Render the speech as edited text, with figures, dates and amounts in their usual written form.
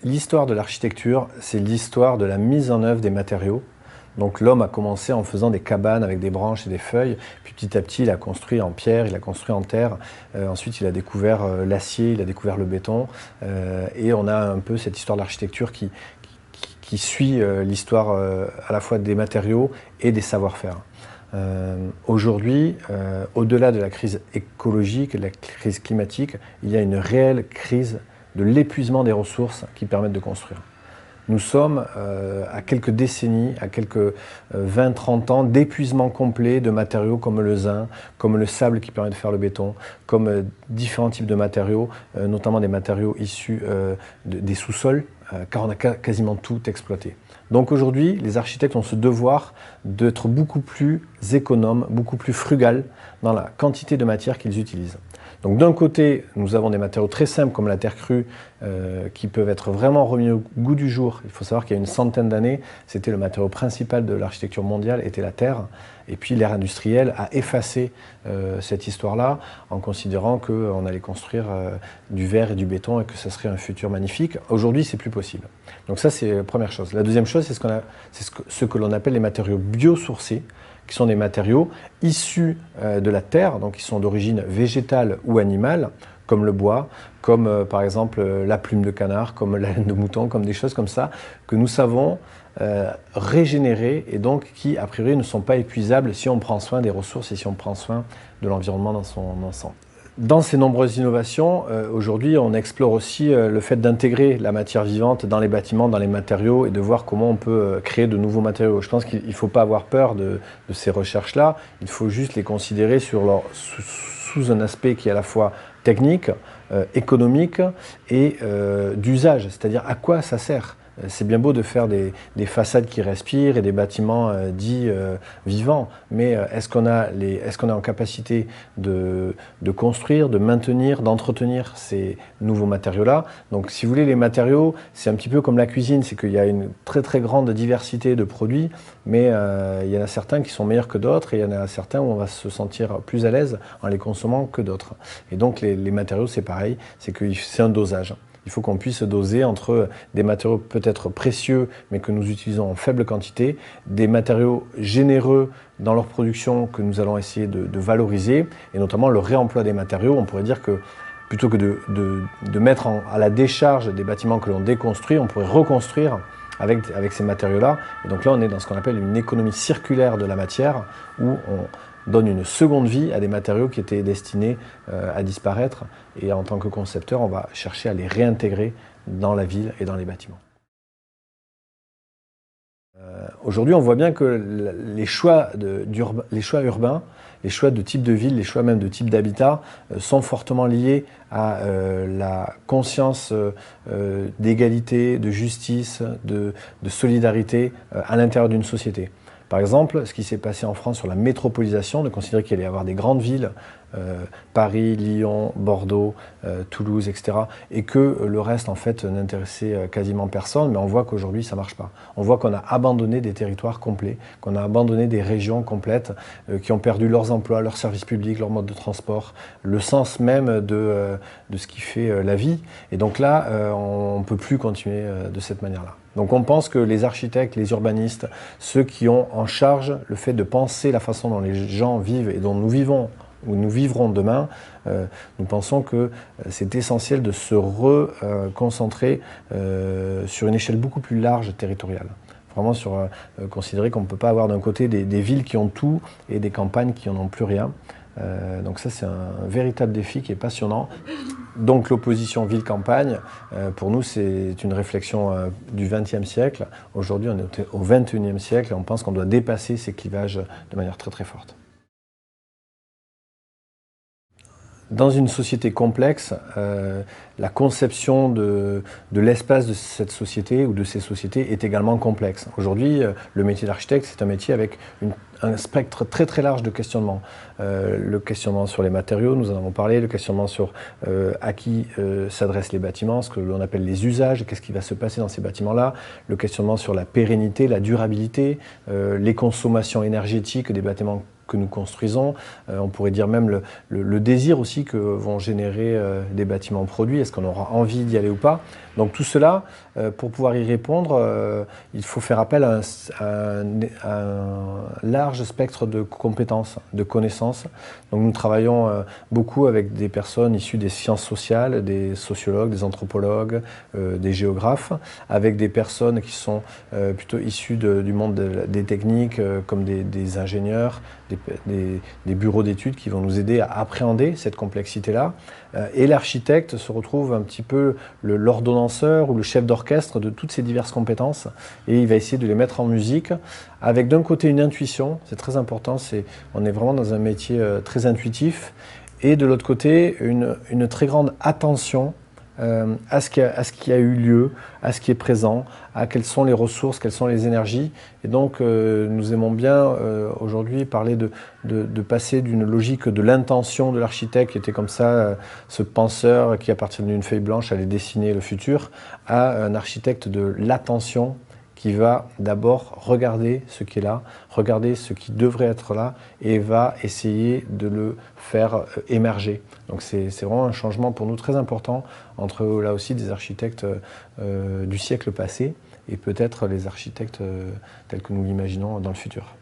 L'histoire de l'architecture, c'est l'histoire de la mise en œuvre des matériaux. Donc l'homme a commencé en faisant des cabanes avec des branches et des feuilles, puis petit à petit il a construit en pierre, il a construit en terre, ensuite il a découvert l'acier, il a découvert le béton, et on a un peu cette histoire de l'architecture qui suit l'histoire à la fois des matériaux et des savoir-faire. Aujourd'hui, au-delà de la crise écologique, de la crise climatique, il y a une réelle crise de l'épuisement des ressources qui permettent de construire. Nous sommes à quelques décennies, à quelques 20-30 ans d'épuisement complet de matériaux comme le zinc, comme le sable qui permet de faire le béton, comme différents types de matériaux, notamment des matériaux issus des sous-sols, car on a quasiment tout exploité. Donc aujourd'hui, les architectes ont ce devoir d'être beaucoup plus économes, beaucoup plus frugal dans la quantité de matière qu'ils utilisent. Donc d'un côté, nous avons des matériaux très simples comme la terre crue qui peuvent être vraiment remis au goût du jour. Il faut savoir qu'il y a une centaine d'années, c'était le matériau principal de l'architecture mondiale, était la terre. Et puis l'ère industrielle a effacé cette histoire-là en considérant qu'on allait construire du verre et du béton et que ça serait un futur magnifique. Aujourd'hui, c'est plus possible. Donc ça, c'est la première chose. La deuxième chose, c'est ce que l'on appelle les matériaux biosourcés, qui sont des matériaux issus de la terre, donc qui sont d'origine végétale ou animale, comme le bois, comme par exemple la plume de canard, comme la laine de mouton, comme des choses comme ça, que nous savons régénérer et donc qui, a priori, ne sont pas épuisables si on prend soin des ressources et si on prend soin de l'environnement dans son ensemble. Dans ces nombreuses innovations, aujourd'hui, on explore aussi le fait d'intégrer la matière vivante dans les bâtiments, dans les matériaux et de voir comment on peut créer de nouveaux matériaux. Je pense qu'il ne faut pas avoir peur de ces recherches-là, il faut juste les considérer sous un aspect qui est à la fois technique, économique et d'usage, c'est-à-dire à quoi ça sert. C'est bien beau de faire des façades qui respirent et des bâtiments dits vivants, mais est-ce qu'on est en capacité de construire, de maintenir, d'entretenir ces nouveaux matériaux-là? Donc si vous voulez, les matériaux, c'est un petit peu comme la cuisine, c'est qu'il y a une très très grande diversité de produits, mais il y en a certains qui sont meilleurs que d'autres et il y en a certains où on va se sentir plus à l'aise en les consommant que d'autres. Et donc les matériaux, c'est pareil, c'est un dosage. Il faut qu'on puisse doser entre des matériaux peut-être précieux, mais que nous utilisons en faible quantité, des matériaux généreux dans leur production que nous allons essayer de valoriser, et notamment le réemploi des matériaux. On pourrait dire que plutôt que de mettre à la décharge des bâtiments que l'on déconstruit, on pourrait reconstruire avec ces matériaux-là. Et donc là, on est dans ce qu'on appelle une économie circulaire de la matière, où on donne une seconde vie à des matériaux qui étaient destinés à disparaître. Et en tant que concepteur, on va chercher à les réintégrer dans la ville et dans les bâtiments. Aujourd'hui, on voit bien que les choix urbains, les choix de type de ville, les choix même de type d'habitat sont fortement liés à la conscience d'égalité, de justice, de solidarité à l'intérieur d'une société. Par exemple, ce qui s'est passé en France sur la métropolisation, de considérer qu'il allait y avoir des grandes villes, Paris, Lyon, Bordeaux, Toulouse, etc., et que le reste, en fait, n'intéressait quasiment personne, mais on voit qu'aujourd'hui, ça ne marche pas. On voit qu'on a abandonné des territoires complets, qu'on a abandonné des régions complètes, qui ont perdu leurs emplois, leurs services publics, leurs modes de transport, le sens même de ce qui fait la vie. Et donc là, on ne peut plus continuer de cette manière-là. Donc on pense que les architectes, les urbanistes, ceux qui ont en charge le fait de penser la façon dont les gens vivent et dont nous vivons ou nous vivrons demain, nous pensons que c'est essentiel de se reconcentrer sur une échelle beaucoup plus large territoriale. Vraiment considérer qu'on ne peut pas avoir d'un côté des villes qui ont tout et des campagnes qui n'en ont plus rien. Donc ça, c'est un véritable défi qui est passionnant. Donc l'opposition ville-campagne, pour nous, c'est une réflexion du XXe siècle. Aujourd'hui, on est au XXIe siècle et on pense qu'on doit dépasser ces clivages de manière très très forte. Dans une société complexe, la conception de l'espace de cette société ou de ces sociétés est également complexe. Aujourd'hui, le métier d'architecte, c'est un métier avec un spectre très très large de questionnements. Le questionnement sur les matériaux, nous en avons parlé, le questionnement sur à qui s'adressent les bâtiments, ce que l'on appelle les usages, qu'est-ce qui va se passer dans ces bâtiments-là, le questionnement sur la pérennité, la durabilité, les consommations énergétiques des bâtiments que nous construisons, on pourrait dire même le désir aussi que vont générer des bâtiments produits, est-ce qu'on aura envie d'y aller ou pas. Donc tout cela Pour pouvoir y répondre, il faut faire appel à un large spectre de compétences, de connaissances. Donc nous travaillons beaucoup avec des personnes issues des sciences sociales, des sociologues, des anthropologues, des géographes, avec des personnes qui sont plutôt issues du monde des techniques, comme des ingénieurs, des bureaux d'études qui vont nous aider à appréhender cette complexité-là. Et l'architecte se retrouve un petit peu l'ordonnanceur ou le chef d'orchestre de toutes ces diverses compétences, et il va essayer de les mettre en musique avec d'un côté une intuition, c'est très important, on est vraiment dans un métier très intuitif, et de l'autre côté une très grande attention à ce qui a eu lieu, à ce qui est présent, à quelles sont les ressources, quelles sont les énergies. Et donc nous aimons bien aujourd'hui parler de passer d'une logique de l'intention de l'architecte, qui était comme ça, ce penseur qui à partir d'une feuille blanche allait dessiner le futur, à un architecte de l'attention, qui va d'abord regarder ce qui est là, regarder ce qui devrait être là, et va essayer de le faire émerger. Donc c'est vraiment un changement pour nous très important entre là aussi des architectes du siècle passé et peut-être les architectes tels que nous l'imaginons dans le futur.